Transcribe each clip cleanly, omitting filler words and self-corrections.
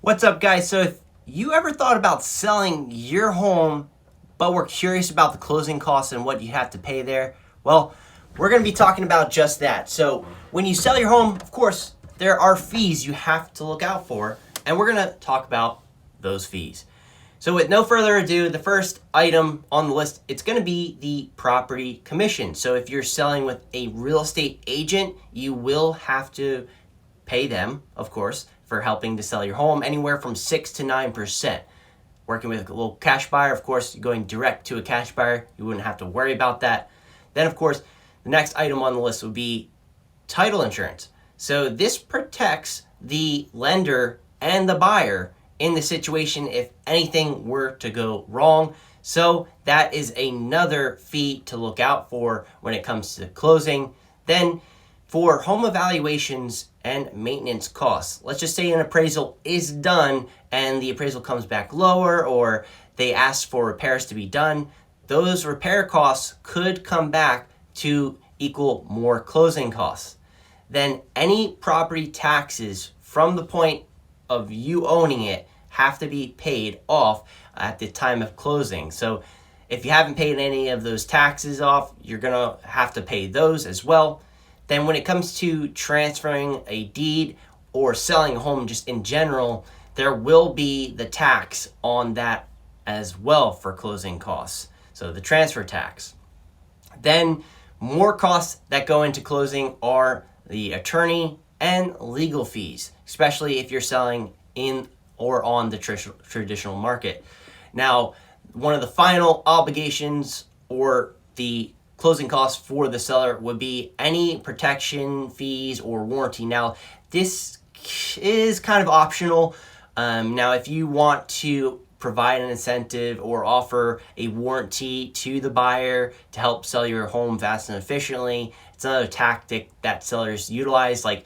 What's up, guys? So if you ever thought about selling your home but were curious about the closing costs and what you have to pay there, well, we're going to be talking about just that. So when you sell your home, of course, there are fees you have to look out for, and we're going to talk about those fees. So with no further ado, the first item on the list, it's going to be the property commission. So if you're selling with a real estate agent, you will have to pay them, of course, for helping to sell your home, anywhere from 6 to 9%. Working with a little cash buyer, of course, going direct to a cash buyer, you wouldn't have to worry about that. Then, of course, the next item on the list would be title insurance. So this protects the lender and the buyer in the situation if anything were to go wrong. So that is another fee to look out for when it comes to closing. Then for home evaluations and maintenance costs, let's just say an appraisal is done and the appraisal comes back lower, or they ask for repairs to be done, those repair costs could come back to equal more closing costs. Then any property taxes from the point of you owning it have to be paid off at the time of closing. So if you haven't paid any of those taxes off, you're gonna have to pay those as well. Then when it comes to transferring a deed or selling a home just in general, there will be the tax on that as well for closing costs. So the transfer tax. Then more costs that go into closing are the attorney and legal fees, especially if you're selling in or on the traditional market. Now, one of the final obligations or the closing costs for the seller would be any protection fees or warranty. Now, this is kind of optional. Now, if you want to provide an incentive or offer a warranty to the buyer to help sell your home fast and efficiently, it's another tactic that sellers utilize, like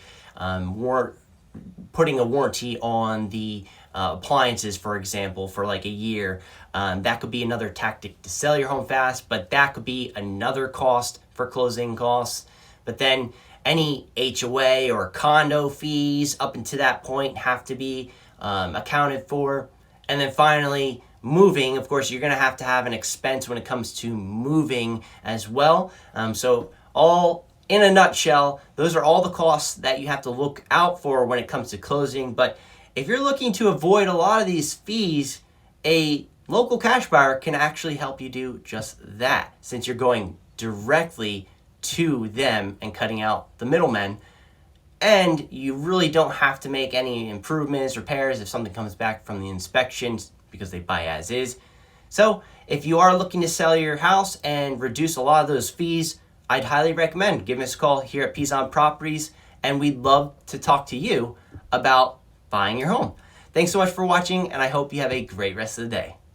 putting a warranty on the appliances, for example, for like a year. That could be another tactic to sell your home fast, but that could be another cost for closing costs. But then any HOA or condo fees up until that point have to be accounted for. And then finally, moving, of course, you're going to have an expense when it comes to moving as well. So all in a nutshell, those are all the costs that you have to look out for when it comes to closing. But if you're looking to avoid a lot of these fees, a local cash buyer can actually help you do just that, since you're going directly to them and cutting out the middlemen. And you really don't have to make any improvements, repairs if something comes back from the inspections, because they buy as is. So if you are looking to sell your house and reduce a lot of those fees, I'd highly recommend giving us a call here at Pezon Properties, and we'd love to talk to you about buying your home. Thanks so much for watching, and I hope you have a great rest of the day.